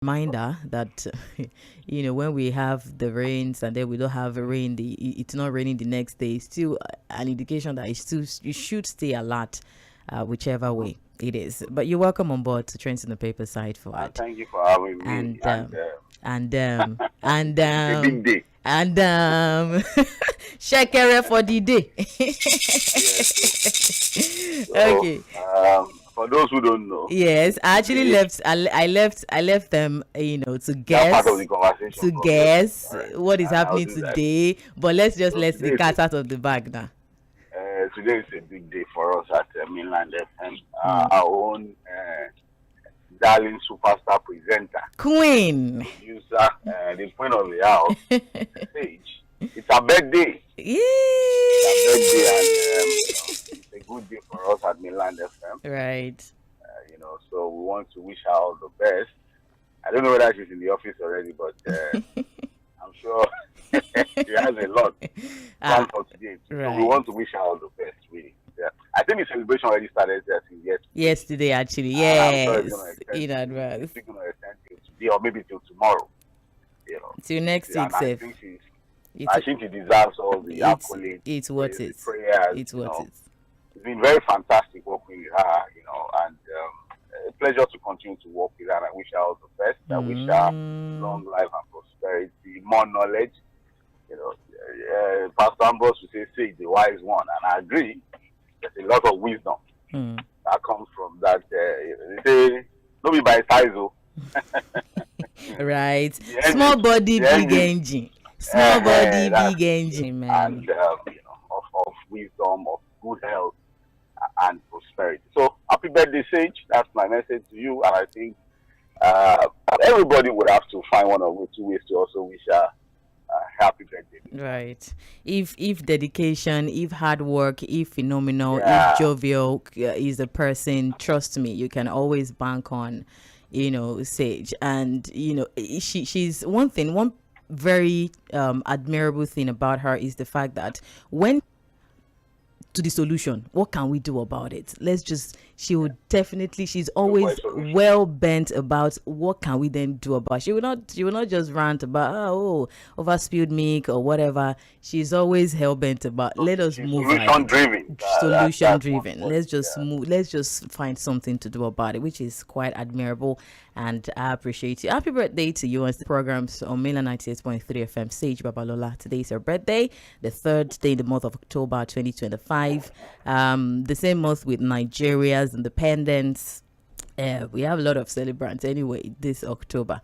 Reminder that when we have the rains and then we don't have rain, it's not raining the next day. It's still an indication that you should stay alert, whichever way it is. But you're welcome on board to Trends in the Paper side for it. Thank you for having me. And big day. And shekere for the day. Okay. For those who don't know, yes, I actually left. I left them, to guess, part of the conversation, to guess right, what is happening today. But let's just let the cat out of the bag now. Today is a big day for us at Mainland FM. Our own darling superstar presenter, Queen, producer, the queen of the house, Sage. It's her birthday. Yay! It's her birthday, and it's a good day for us at Mainland FM. Right. So we want to wish her all the best. I don't know whether she's in the office already, but I'm sure she has a lot planned for today. Right. So we want to wish her all the best, really. Yeah. I think the celebration already started yesterday, actually. Yes. In advance. It's going to extend till today or maybe till tomorrow. Till next week, safe. I think she deserves all the accolades. It's worth it. Prayers. It's worth it. It's been very fantastic working with her, and a pleasure to continue to work with her. And I wish her all the best. I wish her long life and prosperity, more knowledge. Pastor Ambrose would say the wise one, and I agree. There's a lot of wisdom that comes from that. They say, don't be by size, right? Small body, big engine. Small body, big engine, man. And of wisdom, of good health, and prosperity. So, happy birthday, Sage. That's my message to you. And I think everybody would have to find one or two ways to also wish her happy birthday. Right. If dedication, if hard work, if phenomenal, if jovial is a person, trust me, you can always bank on, Sage. And she's one very admirable thing about her is the fact that when to the solution, what can we do about it? She's always well bent about what can we then do about it. She will not just rant about over spilled milk or whatever. She's always hell bent about let us move solution driven. Let's just move, let's just find something to do about it, which is quite admirable, and I appreciate you. Happy birthday to you on the programs on Mainland 98.3 FM. Sage Babalola, today is her birthday, the third day in the month of October 2025, the same month with Nigeria's independence. We have a lot of celebrants anyway this October.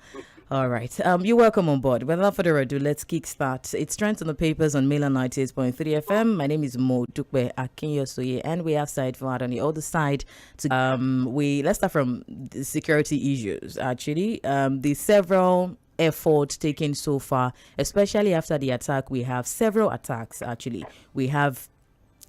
All right. You're welcome on board. Without further ado, let's kickstart. It's Trends on the Papers on Mainland 98.3 FM. My name is Tʀᴇ Akínyosoye, and we have side for on the other side. Let's start from the security issues. Actually, the several efforts taken so far, especially after the attack. We have several attacks. Actually, we have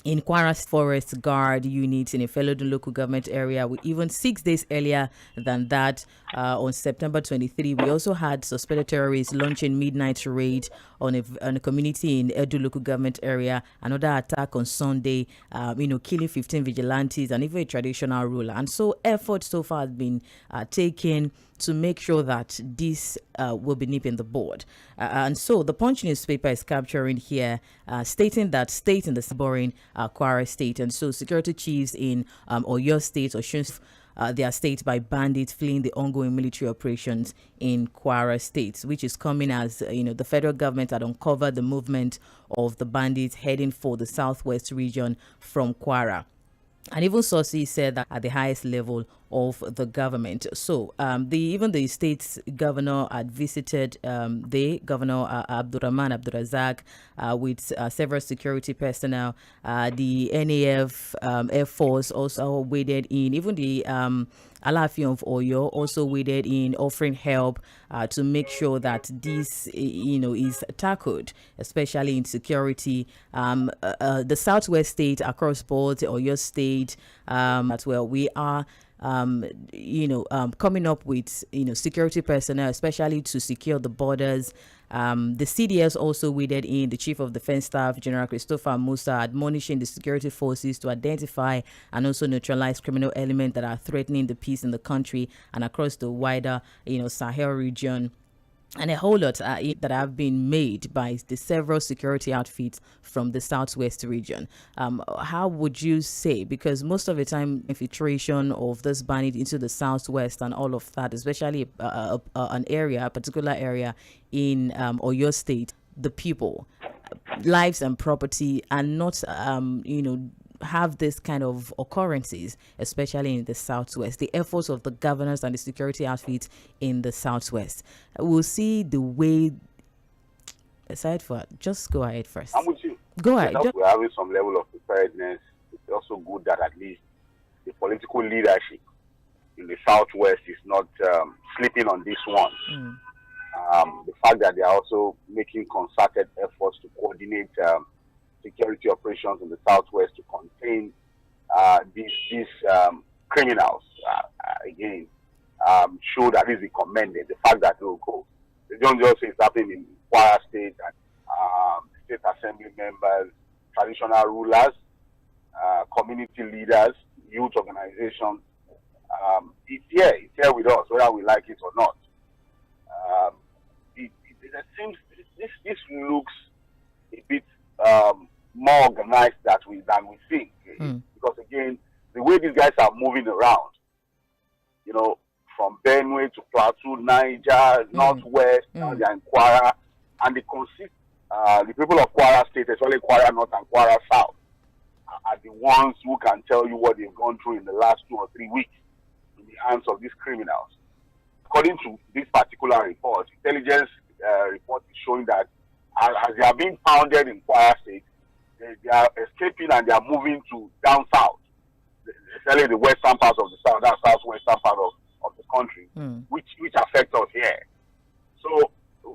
in Kwara Forest Guard units in a Fᴜʟᴜ local government area. Even 6 days earlier than that, on September 23, we also had suspected terrorists launching midnight raid on a community in Edo local government area. Another attack on Sunday, killing 15 vigilantes and even a traditional ruler. And so efforts so far have been taken to make sure that this will be nipped in the bud. And so the Punch newspaper is capturing here, stating that state in the boring Kwara state. And so security chiefs in Oyo state or their state by bandits fleeing the ongoing military operations in Kwara state, which is coming as, the federal government had uncovered the movement of the bandits heading for the southwest region from Kwara. And even sources said that at the highest level of the government. So even the state's governor had visited Governor Abdurrahman Abdurazak with several security personnel. The NAF Air Force also waded in. Even the Alaafin of Oyo also waded in, offering help to make sure that this is tackled, especially in security. The southwest state across board, Oyo state as well, we are coming up with, security personnel, especially to secure the borders. The CDS also waded in, the Chief of Defense Staff, General Christopher Musa, admonishing the security forces to identify and also neutralize criminal elements that are threatening the peace in the country and across the wider, Sahel region. And a whole lot that have been made by the several security outfits from the southwest region. How would you say, because most of the time infiltration of this bandit into the southwest and all of that, especially a particular area in Oyo State, the people, lives and property are not, have this kind of occurrences, especially in the southwest. The efforts of the governors and the security outfits in the southwest. We'll see the way. Aside for just go ahead first. I'm with you. Go ahead. We're having some level of preparedness. It's also good that at least the political leadership in the southwest is not sleeping on this one. The fact that they are also making concerted efforts to coordinate security operations in the southwest to contain these criminals again show that is commended. The fact that they don't just say it's happening in Kwara State and state assembly members, traditional rulers, community leaders, youth organizations. It's here with us, whether we like it or not. It seems this looks a bit more organized than we think. Because again, the way these guys are moving around, from Benue to Plateau, Niger, Northwest, now they're in Kwara, and the people of Kwara State, especially Kwara North and Kwara South, are the ones who can tell you what they've gone through in the last 2 or 3 weeks in the hands of these criminals. According to this particular report, intelligence report is showing that as they are being pounded in Kwara State, they are escaping and they are moving to down south, especially the western part of the south, that southwestern part of the country, which affects us here. So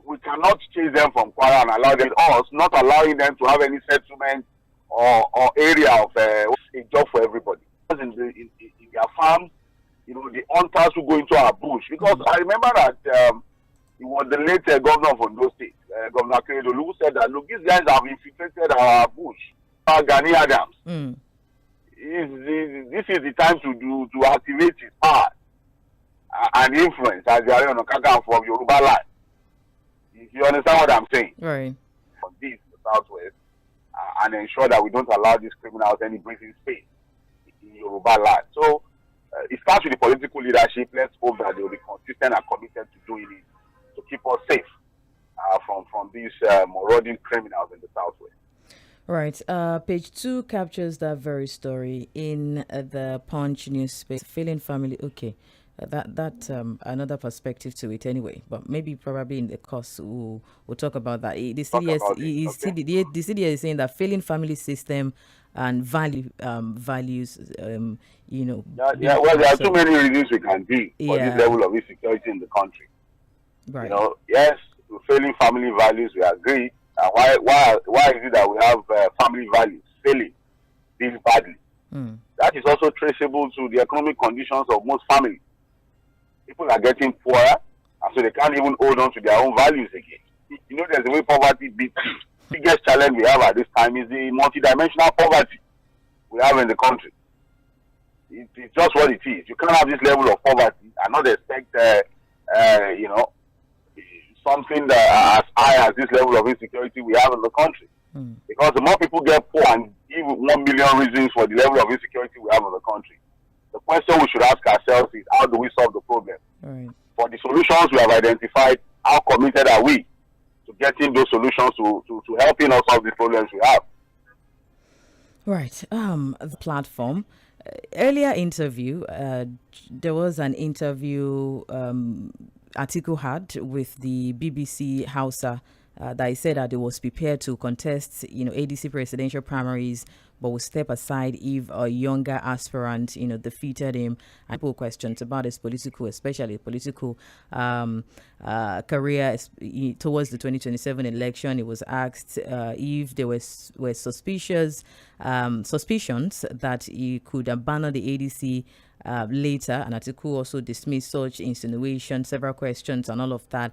we cannot chase them from Kwara and allow them, not allowing them to have any settlement or area of a job for everybody. In their farms, the hunters who go into our bush. Because I remember that it was the late governor of Ondo State, Governor Tʀᴇɪᴅs Iṛ, who said that, look, these guys have infiltrated our bush. Gani Adams. This is the time to activate his power and influence as the Ààrẹ Ọ̀nà Kakanfò of Yoruba land. You understand what I'm saying? Right. From this, the southwest, and ensure that we don't allow these criminals any breathing space in Yoruba land. So it starts with the political leadership. Let's hope that they will be consistent and committed to doing it to keep us safe from these marauding criminals in the southwest. Right. Page 2 captures that very story in the Punch newspaper. Failing family. Okay. That another perspective to it anyway, but maybe probably in the course we'll talk about that. The CDS is saying that failing family system and values. Well, there are too many reasons we can give for this level of insecurity in the country. Right. Yes, failing family values, we agree. Why is it that we have family values failing this badly? That is also traceable to the economic conditions of most families. People are getting poorer, and so they can't even hold on to their own values again. There's a way poverty beats you. The biggest challenge we have at this time is the multidimensional poverty we have in the country. It's just what it is. You can't have this level of poverty and not expect, something that as high as this level of insecurity we have in the country. Because the more people get poor and give 1 million reasons for the level of insecurity we have in the country, the question we should ask ourselves is, how do we solve the problem? Right. For the solutions we have identified, how committed are we to getting those solutions to helping us solve the problems we have? Right. The platform. Earlier interview, there was an interview Atiku had with the BBC Hausa that he said that he was prepared to contest, ADC presidential primaries, but would step aside if a younger aspirant, defeated him. And people questions about his especially political career towards the 2027 election. He was asked if there were suspicions that he could abandon the ADC later. And Atiku also dismissed such insinuations, several questions, and all of that.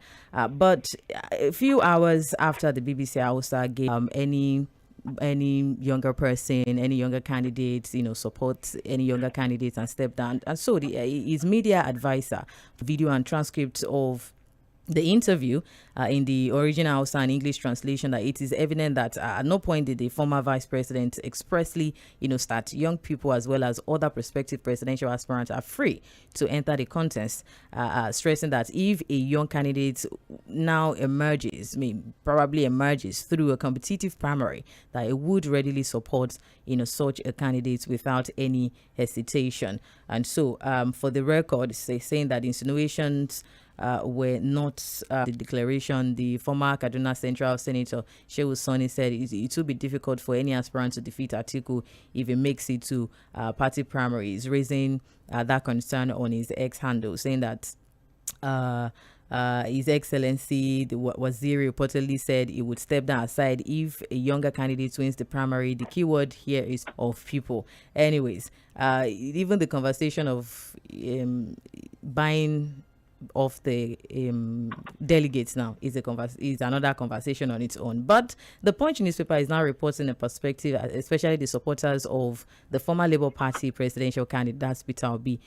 But a few hours after the BBC Hausa gave any younger person, any younger candidates, support any younger candidates and step down. And so his media advisor, video and transcript of the interview in the original Hausa and English translation, that it is evident that at no point did the former vice president expressly, start young people as well as other prospective presidential aspirants are free to enter the contest, stressing that if a young candidate now probably emerges through a competitive primary, that it would readily support, such a candidate without any hesitation. And so, for the record, saying that insinuations were not the declaration. The former Kaduna Central Senator Shehu said it will be difficult for any aspirant to defeat Atiku if he makes it to party primaries, raising that concern on his X handle, saying that His Excellency the Waziri reportedly said he would step down aside if a younger candidate wins the primary. The keyword here is of people. Anyways, even the conversation of buying of the delegates now is another conversation on its own. But the Punch newspaper is now reporting a perspective, especially the supporters of the former Labour Party presidential candidate, that's Peter Obi,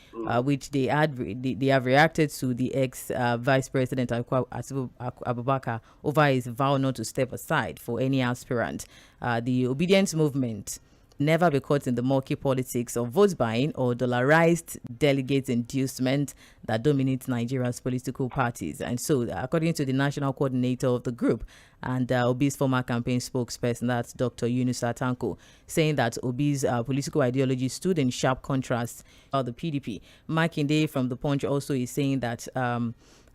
which they have reacted to the ex-vice president Atiku Abubakar over his vow not to step aside for any aspirant. The obedience movement never be caught in the murky politics of vote buying or dollarized delegate inducement that dominates Nigeria's political parties. And so, according to the national coordinator of the group and Obi's former campaign spokesperson, that's Dr. Yunus Atanko, saying that Obi's political ideology stood in sharp contrast to the PDP. Makinde from the Punch also is saying that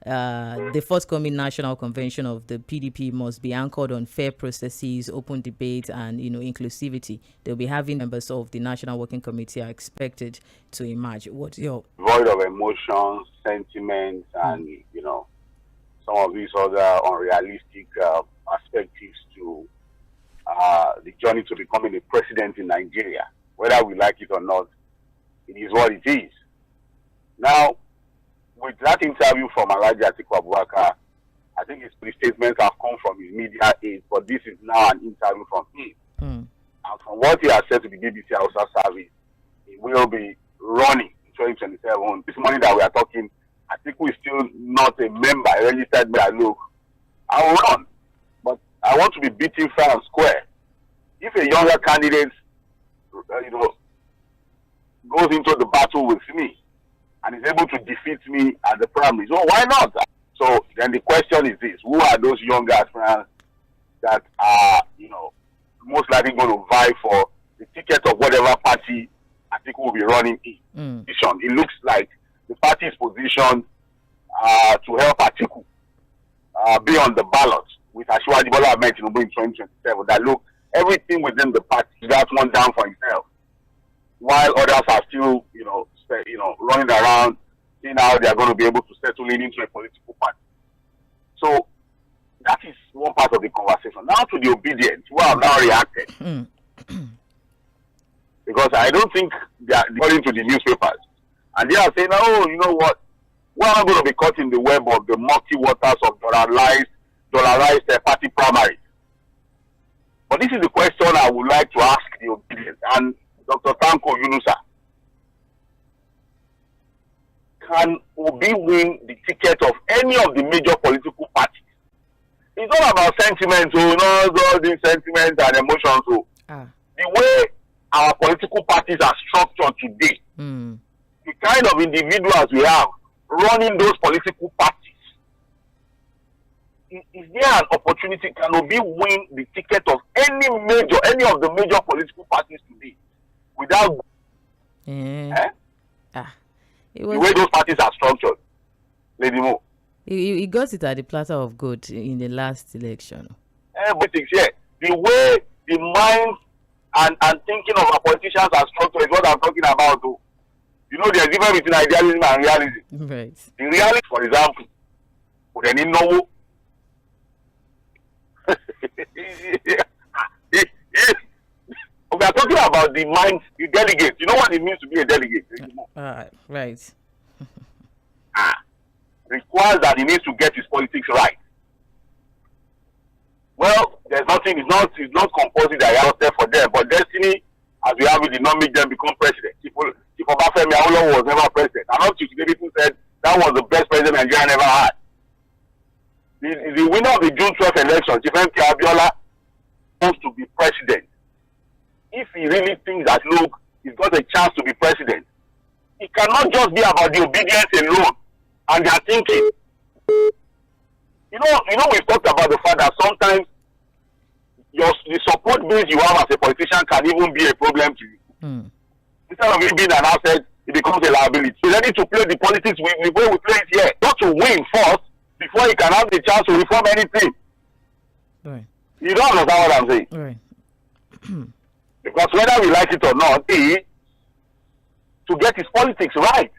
the forthcoming national convention of the PDP must be anchored on fair processes, open debate, and inclusivity. They'll be having members of the National Working Committee are expected to emerge. What's your void of emotions, sentiments, and some of these other unrealistic perspectives to the journey to becoming a president in Nigeria? Whether we like it or not, it is what it is. Now, with that interview from Alhaji Atiku Abubakar, I think his statements have come from his media aide, but this is now an interview from him. And from what he has said to the BBC Hausa service, he will be running in 2027. This morning that we are talking, Atiku is still not a member, a registered member. Look, I will run, but I want to be beaten fair and square. If a younger candidate, goes into the battle with me, and is able to defeat me at the primary, so why not? So then the question is this: who are those younger aspirants that are, most likely going to vie for the ticket of whatever party Atiku will be running in? It looks like the party is positioned to help Atiku be on the ballot with Asiwaju Bola Ahmed Tinubu in 2027. That look, everything within the party got one down for himself, while others are still, running around, seeing how they are going to be able to settle in into a political party. So that is one part of the conversation. Now to the obedience, who have now reacted. Because I don't think they are according to the newspapers. And they are saying, oh, you know what? We're not going to be caught in the web of the murky waters of dollarized party primaries. But this is the question I would like to ask the obedience. And Dr. Tanko Yunusa, can Obi win the ticket of any of the major political parties? It's not about sentiments, all these sentiments and emotions. The way our political parties are structured today, the kind of individuals we have running those political parties, is there an opportunity? Can Obi win the ticket of any of the major political parties today without the way those parties are structured? Lady Mo, he got it at the platter of gold in the last election. Everything's here. The way the minds and thinking of our politicians are structured is what I'm talking about. There's a difference between idealism and realism. Right. The reality, for example, we are talking about about the minds, the delegates. You know what it means to be a delegate? Right. Requires that he needs to get his politics right. Well, there's nothing, it's not compulsory that he has there for them, but destiny, as we have it, did not make them become president. Chief Obafemi Awolowo was never president. And up to today, people said that was the best president Nigeria never had. The winner of the June 12th election, Chief M.K. Abiola, wants to be president. If he really thinks that, look, he's got a chance to be president, it cannot just be about the obedience alone and their thinking. You know, we've talked about the fact that sometimes the support base you have as a politician can even be a problem to you. Instead of it being an asset, it becomes a liability. He's ready to play the politics the way we play it here, not to win first before he can have the chance to reform anything. Right. You don't understand what I'm saying? Right. Because whether we like it or not, he, to get his politics right,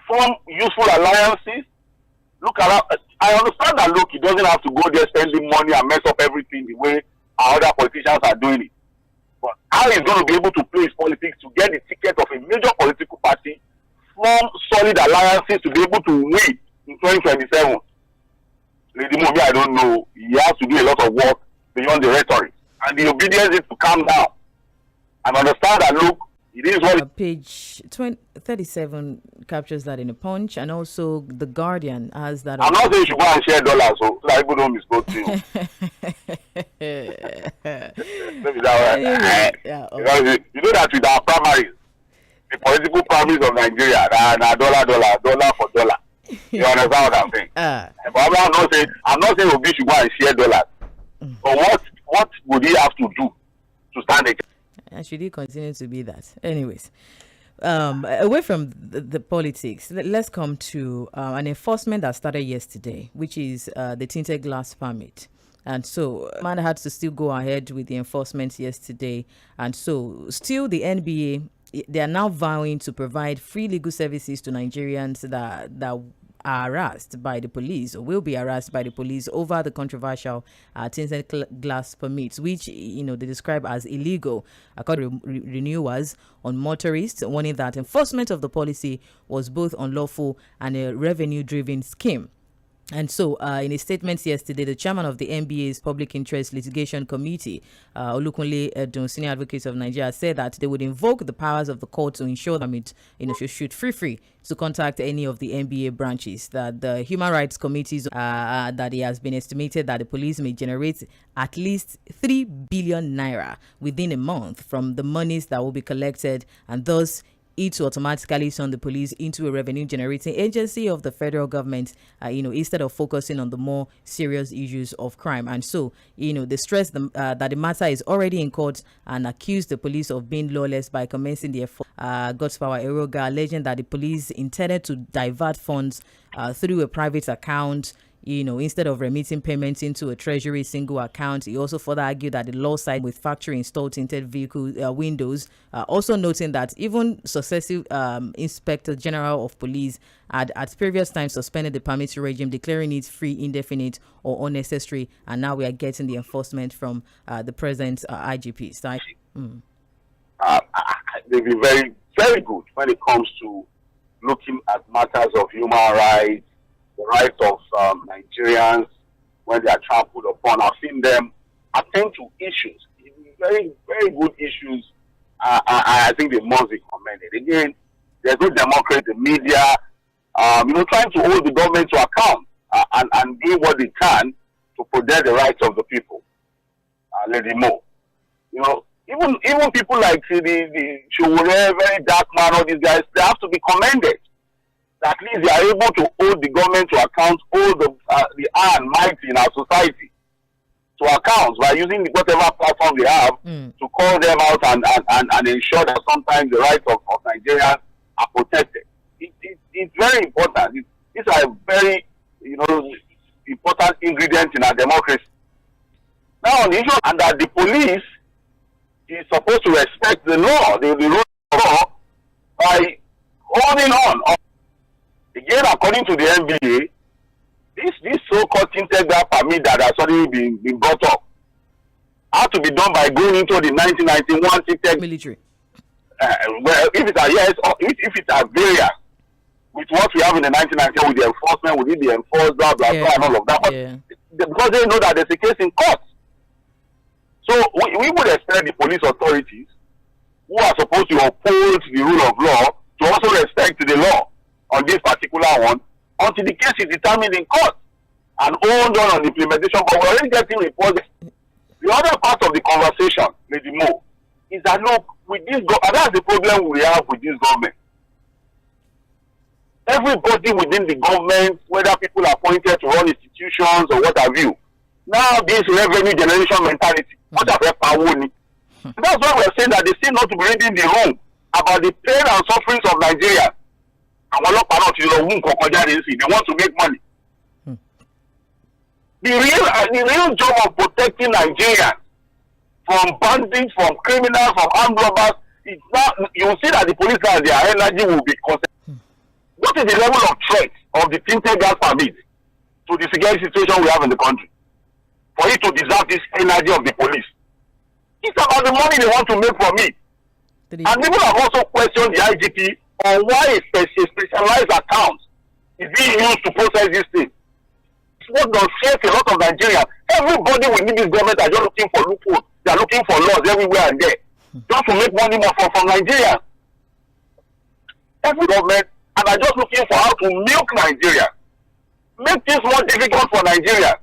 form useful alliances, look around. I understand that, look, he doesn't have to go there spending money and mess up everything the way our other politicians are doing it. But how he's going to be able to play his politics to get the ticket of a major political party, form solid alliances to be able to win in 2027? Lady Mobi, I don't know. He has to do a lot of work beyond the rhetoric. And the obedience is to calm down and understand that, look, it is what page 37 captures that in a Punch, and also The Guardian has that. I'm not saying you should go and share dollars, so that people don't misquote you. Maybe that way. Because you know that with our primaries, the political primaries of Nigeria, dollar for dollar. You understand what I'm saying? But I'm not saying Obi should go and share dollars. But what would he have to do to stand against? And should he continue to be that? Anyways, away from the politics, let's come to an enforcement that started yesterday, which is the tinted glass permit. And so man had to still go ahead with the enforcement yesterday. And so still the NBA, they are now vowing to provide free legal services to Nigerians that are harassed by the police or will be harassed by the police over the controversial tinted glass permits, which they describe as illegal, according to renewers on motorists, warning that enforcement of the policy was both unlawful and a revenue-driven scheme. And so, in a statement yesterday, the chairman of the NBA's Public Interest Litigation Committee, Olukunle, senior advocate of Nigeria, said that they would invoke the powers of the court to ensure that it should free to contact any of the NBA branches. That the human rights committees, that it has been estimated that the police may generate at least 3 billion naira within a month from the monies that will be collected, and thus it will automatically turn the police into a revenue-generating agency of the federal government, instead of focusing on the more serious issues of crime. And so, they stress that the matter is already in court and accuse the police of being lawless by commencing the God's Power Eroga, alleging that the police intended to divert funds through a private account, instead of remitting payments into a treasury single account. He also further argued that the law side with factory installed tinted vehicle windows, also noting that even successive Inspector General of Police had at previous times suspended the permit regime, declaring it free, indefinite, or unnecessary. And now we are getting the enforcement from the present IGP. So they'll be very, very good when it comes to looking at matters of human rights, the rights of Nigerians when they are trampled upon. I've seen them attend to issues, very, very good issues. I think they must be commended. Again, there's no democracy, the media, trying to hold the government to account and do what they can to protect the rights of the people. Lady Mo, even people like the Tʀᴇ, very dark man, all these guys, they have to be commended. At least they are able to hold the government to account, hold the high and mighty in our society to account by using whatever platform they have to call them out and ensure that sometimes the rights of Nigerians are protected. It's very important. These are very, important ingredients in our democracy. Now, on the issue and that the police is supposed to respect the law, the rule of law, by holding on. Again, according to the NBA, this so-called tinted glass permit that has already been brought up had to be done by going into the 1991 tinted military. well, if it's a yes, or if it's a variance with what we have in the 1990s with the enforcement, we need the enforced, blah, blah, blah, and all of that. But because they know that there's a case in court. So we would expect the police authorities who are supposed to uphold the rule of law to also respect the law on this particular one until the case is determined in court and hold on the implementation. But we're already getting reports. The other part of the conversation, Lady Mo, is that look, with this and that's the problem we have with this government. Everybody within the government, whether people are appointed to run institutions or what have you, now this revenue generation mentality, what have they? That's why we're saying that they seem not to be reading the room about the pain and sufferings of Nigeria. They want to make money. The real job of protecting Nigerians from bandits, from criminals, from armed robbers, it's not, you will see that the police and their energy will be concentrated. What is the level of threat of the tinted gas permit to the security situation we have in the country? For it to deserve this energy of the police. It's about the money they want to make from it. And people have also questioned the IGP on why a specialized account is being used to process this thing. It's what does shake a lot of Nigerians. Everybody within this government are just looking for loopholes. They are looking for laws everywhere and there. Just to make money more from Nigeria. Every government and are just looking for how to milk Nigeria. Make things more difficult for Nigeria.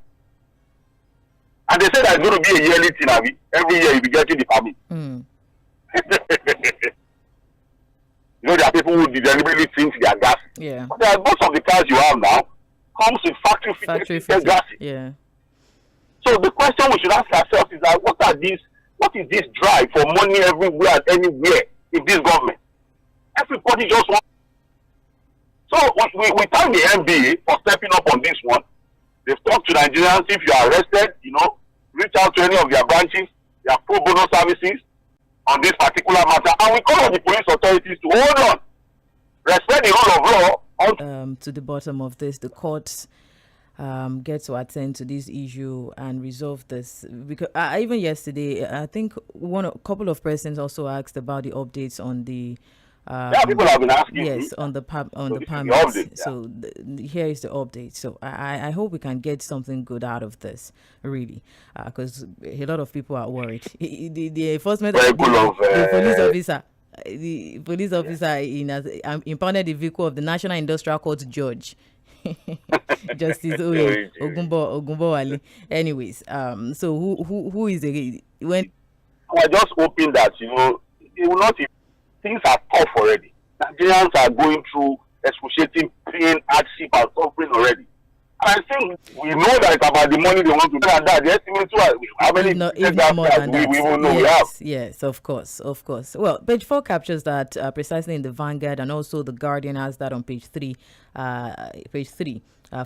And they say that it's going to be a yearly thing, Abby. Every year you'll be getting the permit. You know, there are people who deliberately think they are gas. Yeah. But most of the cars you have now comes with factory fitted gas. Yeah. So the question we should ask ourselves is that what is this drive for money everywhere and anywhere in this government? Everybody just wants. So we thank the NBA for stepping up on this one. They've talked to Nigerians. If you are arrested, reach out to any of their branches, their pro bono services on this particular matter. And we call on the police authorities to hold on, respect the rule of law. To the bottom of this, the courts get to attend to this issue and resolve this. Because even yesterday, I think a couple of persons also asked about the updates on the. People have been asking. Yes, on the permits. Update, so here is the update. So I hope we can get something good out of this, really, because a lot of people are worried. The enforcement, the police officer impounded the vehicle of the National Industrial Court judge. Justice Ogunbowale. Anyways, so who is the when? We're just hoping that it will not. Things are tough already. Nigerians are going through excruciating pain, hardship, and suffering already. And I think we know that it's about the money they want to do, and that the estimate too. How many even more than that. We will know we have. Yes, of course. Well, page 4 captures that precisely in the Vanguard, and also the Guardian has that on page 3.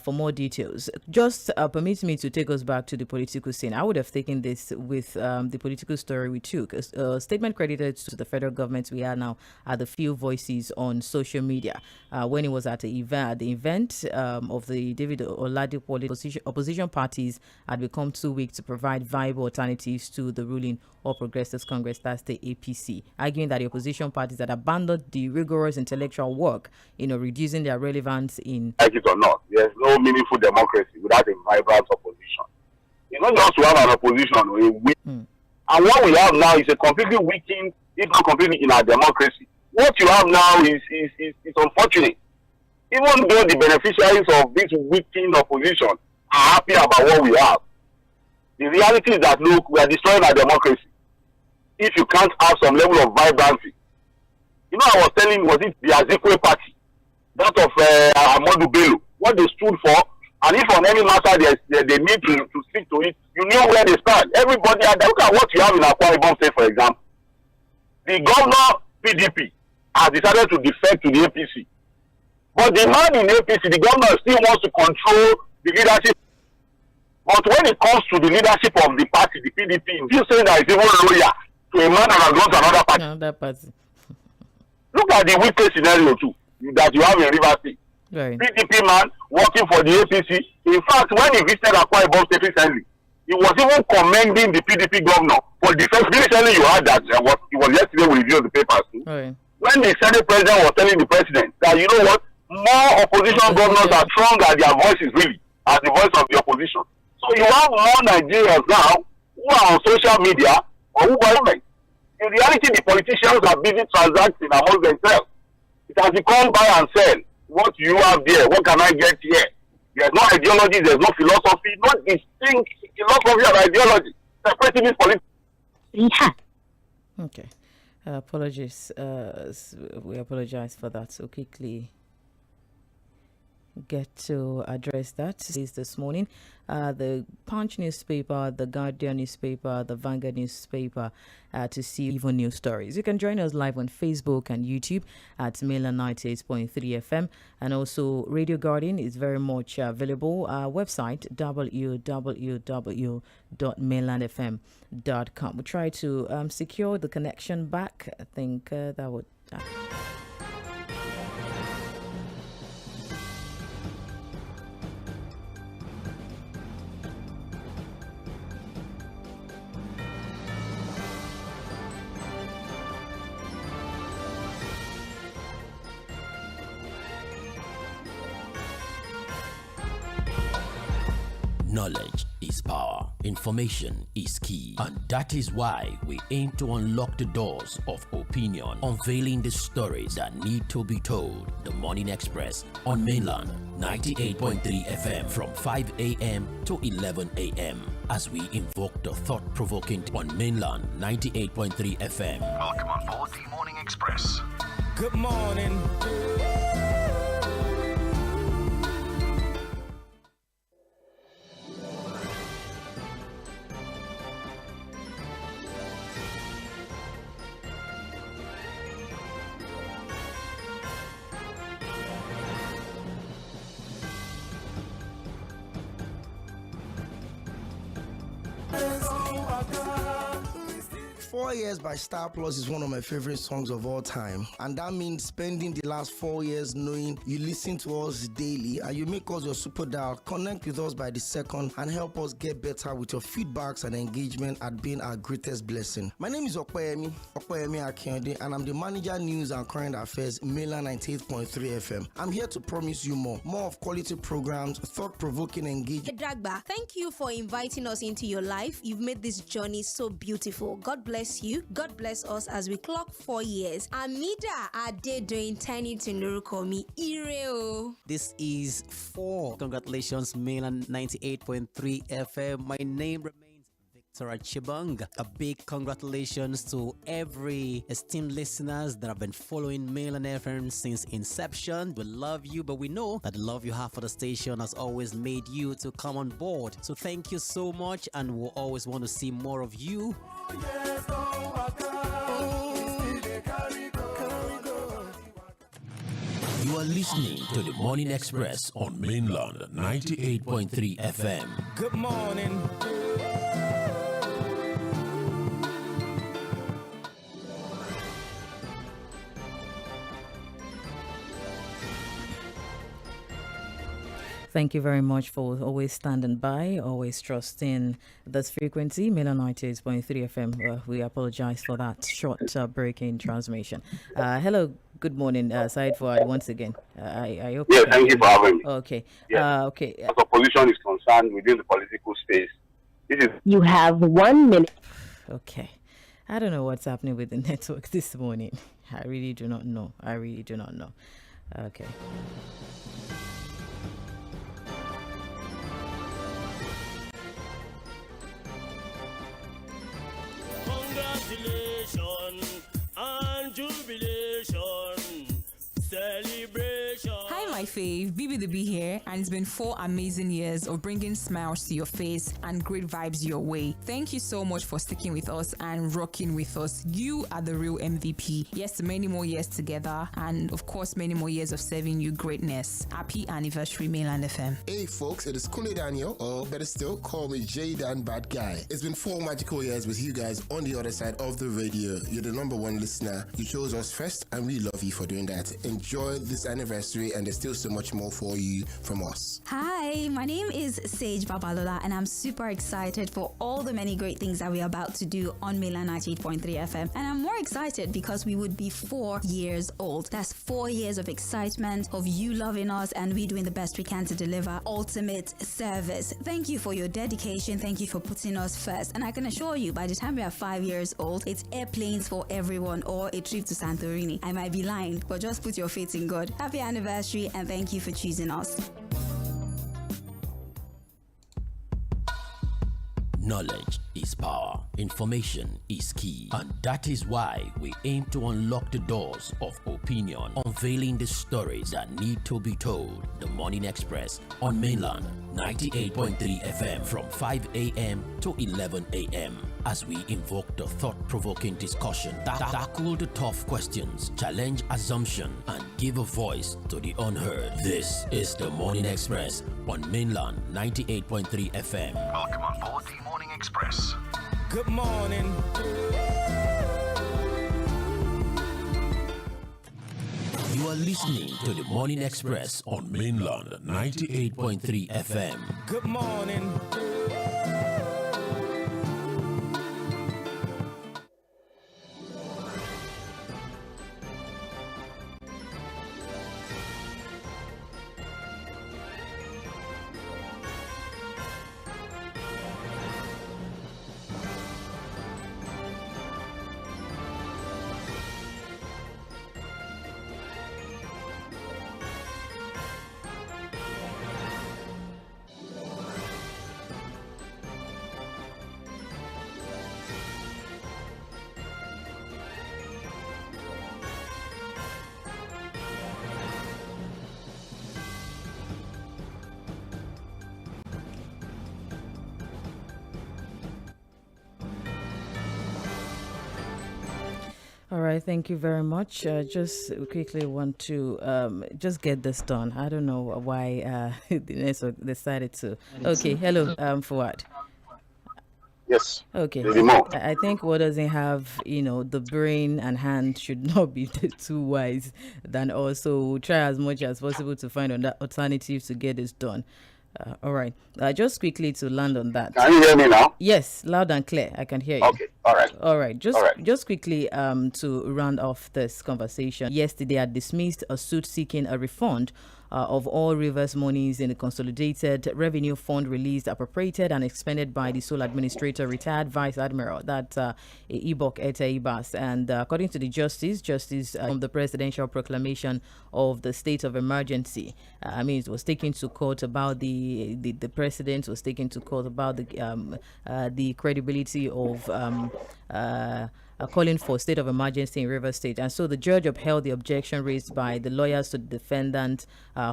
For more details, just permit me to take us back to the political scene. I would have taken this with the political story we took. A statement credited to the federal government we are now at the few voices on social media when it was at the event of the David Oladipo opposition parties had become too weak to provide viable alternatives to the ruling All Progressives Congress, that's the APC, arguing that the opposition parties had abandoned the rigorous intellectual work, reducing their relevance in. Like it or not, there's no meaningful democracy without a vibrant opposition. It's not just to have an opposition, and what we have now is a completely weakened, if not completely in our democracy. What you have now is unfortunate. Even though the beneficiaries of this weakened opposition are happy about what we have, the reality is that, look, we are destroying our democracy if you can't have some level of vibrancy. I was telling, was it the Azikwe party, that of Ahmadu Bello, what they stood for, and if on any matter they need to stick to it, you know where they stand. Everybody, look at what you have in Akwa State, for example. The governor, PDP, has decided to defect to the APC. But the man in APC, the governor, still wants to control the leadership. But when it comes to the leadership of the party, the PDP, he's saying that it's even loyal to a man that has gone to another party. Look at the weakest scenario too that you have in Rivers State. Right. PDP man working for the APC. In fact, when he visited Akwa Ibom State recently, he was even commending the PDP governor for defense. Recently, you heard that it was yesterday we reviewed the papers too. Right. When the Senate president was telling the president that, you know what, more opposition governors are strong as their voices really, as the voice of the opposition. So you have more Nigerians now who are on social media or who government. In reality, the politicians are busy transacting among themselves. It has become buy and sell. What you have there, what can I get here? There's no ideology, there's no philosophy, no distinct philosophy and ideology. Separating this politics. Yeah. Okay. Apologies. We apologize for that. So quickly get to address that this morning. The Punch newspaper, the Guardian newspaper, the Vanguard newspaper, to see even new stories. You can join us live on Facebook and YouTube at Mainland 98.3 FM, and also Radio Guardian is very much available. Our website www.mainlandfm.com. We try to secure the connection back. I think that would. Knowledge is power. Information is key. And that is why we aim to unlock the doors of opinion, unveiling the stories that need to be told. The Morning Express on Mainland 98.3 FM from 5 a.m. to 11 a.m. as we invoke the thought-provoking on Mainland 98.3 FM. Welcome on board the Morning Express. Good morning. 4 Years by Star Plus is one of my favorite songs of all time, and that means spending the last 4 years knowing you listen to us daily and you make us your super dial. Connect with us by the second and help us get better with your feedbacks and engagement at being our greatest blessing. My name is Tʀᴇɪᴅs Iɣ, and I'm the manager news and current affairs in Mainland 98.3 FM. I'm here to promise you more of quality programs, thought-provoking engagement. Dragba, thank you for inviting us into your life. You've made this journey so beautiful. God bless you. God bless us as we clock 4 years. Amida Adedointani to Ire. This is 4. Congratulations, Mainland 98.3 FM. My name remains Victor Achibang. A big congratulations to every esteemed listeners that have been following Mainland FM since inception. We love you, but we know that the love you have for the station has always made you to come on board. So thank you so much, and we'll always want to see more of you. You are listening to the Morning Express on Mainland 98.3 FM. Good morning. Thank you very much for always standing by, always trusting this frequency, Mainland 98.3 FM. We apologize for that short break in transmission. Hello, good morning, Said Fuad, once again. I hope. Yes, thank you for having me. Okay. Yes. Okay. As opposition is concerned within the political space, this is. You have 1 minute. Okay. I don't know what's happening with the network this morning. I really do not know. Okay. Congratulations and jubilation, celebration. Hi, my fave, Bibi the Bee here, and it's been 4 amazing years of bringing smiles to your face and great vibes your way. Thank you so much for sticking with us and rocking with us. You are the real MVP. Yes, many more years together, and of course, many more years of serving you greatness. Happy anniversary, Mainland FM. Hey folks, it is Kunle Daniel, or better still, call me J-Dan Bad Guy. It's been 4 magical years with you guys on the other side of the radio. You're the #1 listener. You chose us first, and we love you for doing that. Enjoy this anniversary, and there's still so much more for for you from us. Hi, my name is Sage Babalola, and I'm super excited for all the many great things that we're about to do on Mainland 98.3 FM. And I'm more excited because we would be 4 years old. That's 4 years of excitement, of you loving us, and we doing the best we can to deliver ultimate service. Thank you for your dedication. Thank you for putting us first. And I can assure you, by the time we are 5 years old, it's airplanes for everyone or a trip to Santorini. I might be lying, but just put your faith in God. Happy anniversary, and thank you for choosing us. Knowledge is power. Information is key. And that is why we aim to unlock the doors of opinion, unveiling the stories that need to be told. The Morning Express on Mainland 98.3 FM from 5 a.m. to 11 a.m. as we invoke the thought-provoking discussion, tackle the tough questions, challenge assumption, and give a voice to the unheard. This is the Morning Express on Mainland 98.3 FM. Welcome on board the Morning Express. Good morning. You are listening to the Morning Express on Mainland 98.3 FM. Good morning. All right, thank you very much. Just quickly want to just get this done. I don't know why the network decided to. Okay, hello, Fuad. Yes. Okay. I think what doesn't have, the brain and hand should not be too wise than also try as much as possible to find an alternative to get this done. All right. Just quickly to land on that. Can you hear me now? Yes, loud and clear. I can hear you. Okay. All right. All right. Just quickly to round off this conversation. Yesterday, I dismissed a suit seeking a refund of all Rivers monies in the Consolidated Revenue Fund released, appropriated, and expended by the sole administrator, retired Vice Admiral, Ibok Ete Ibas. And according to the Justice from the presidential proclamation of the state of emergency, it was taken to court about the president was taken to court about the credibility of calling for state of emergency in Rivers State. And so the judge upheld the objection raised by the lawyers to the defendant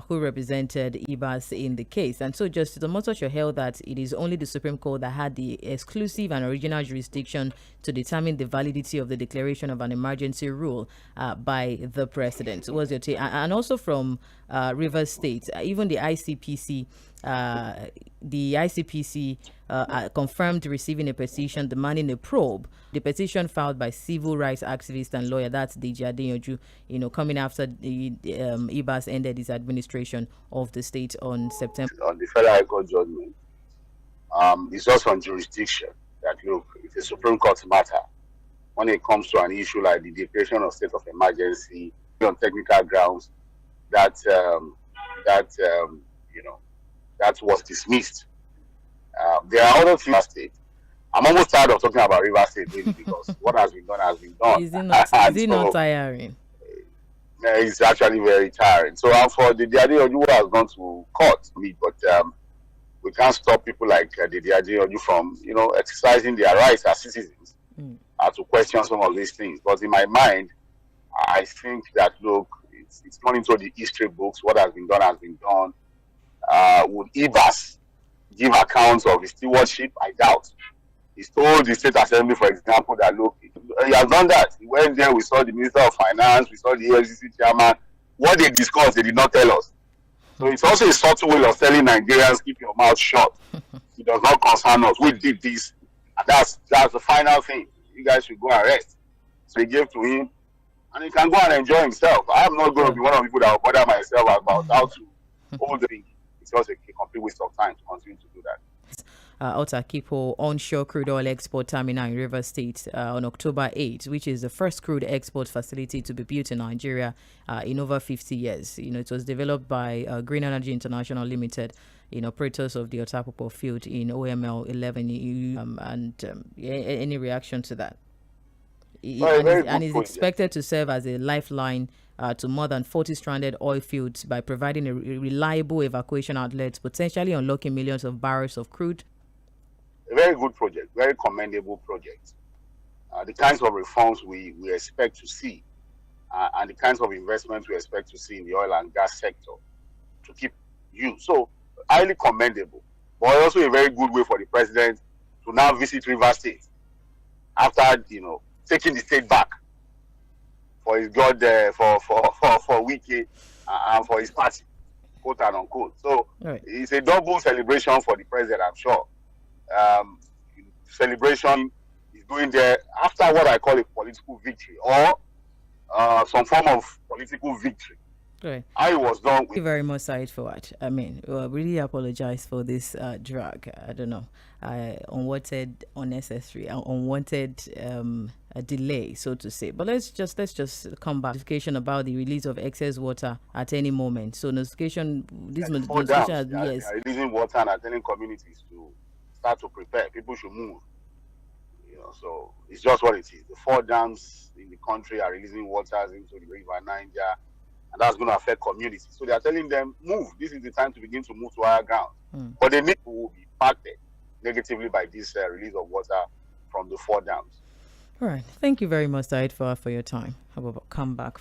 who represented Ibas in the case. And so Justice Omotocho held that it is only the Supreme Court that had the exclusive and original jurisdiction to determine the validity of the declaration of an emergency rule by the president. What's your take? And also from Rivers State, even the ICPC confirmed receiving a petition demanding a probe. The petition filed by civil rights activist and lawyer, that's Deji Adeyanju, coming after the Ibas ended his administration of the state on September. On the Federal High Court judgment, it's also on jurisdiction that, look, it's a Supreme Court matter. When it comes to an issue like the declaration of state of emergency on technical grounds, that was dismissed. There are other things state. I'm almost tired of talking about Rivers State really, because what has been done has been done. Is it not tiring? It's actually very tiring. So for the Adeyanju who has gone to court, but we can't stop people like the Adeyanju from exercising their rights as citizens to question some of these things. But in my mind, I think that, look, it's gone into the history books. What has been done has been done. Would Ibas give accounts of his stewardship? I doubt. He's told the State Assembly, for example, that, look, he has done that. He went there, we saw the Minister of Finance, we saw the FCC chairman. What they discussed, they did not tell us. So it's also a subtle way of telling Nigerians, keep your mouth shut. It does not concern us. We did this. And that's the final thing. You guys should go and rest. So they gave to him, and he can go and enjoy himself. I'm not going to be one of the people that will bother myself about how to whole thing is just a complete waste of time to continue to do that. Tağᴇ onshore crude oil export terminal in Rivers State on October 8, which is the first crude export facility to be built in Nigeria in over 50 years. It was developed by Green Energy International Limited, operators of the Otapopo field in OML 11. Any reaction to that? And is expected to serve as a lifeline to more than 40 stranded oil fields by providing a reliable evacuation outlet, potentially unlocking millions of barrels of crude. A very good project, very commendable project. The kinds of reforms we expect to see and the kinds of investments we expect to see in the oil and gas sector to keep you. So, highly commendable, but also a very good way for the president to now visit Rivers State after, taking the state back for his God, for Wike and for his party, quote and unquote. So, It's a double celebration for the president, I'm sure. Celebration is going there after what I call a political victory or some form of political victory. I was done with. Thank you very much, Said, for what. I mean, really apologize for this drag. I don't know, unwanted, unnecessary, unwanted delay, so to say. But let's just come back. Notification about the release of excess water at any moment. So notification. This notification, yes, releasing water and attending communities to start to prepare. People should move. So it's just what it is. The 4 dams in the country are releasing waters into the river Niger, and that's going to affect communities. So they are telling them, move. This is the time to begin to move to higher ground. But they need to be impacted negatively by this release of water from the 4 dams. All right. Thank you very much, Said, for your time. How about come back?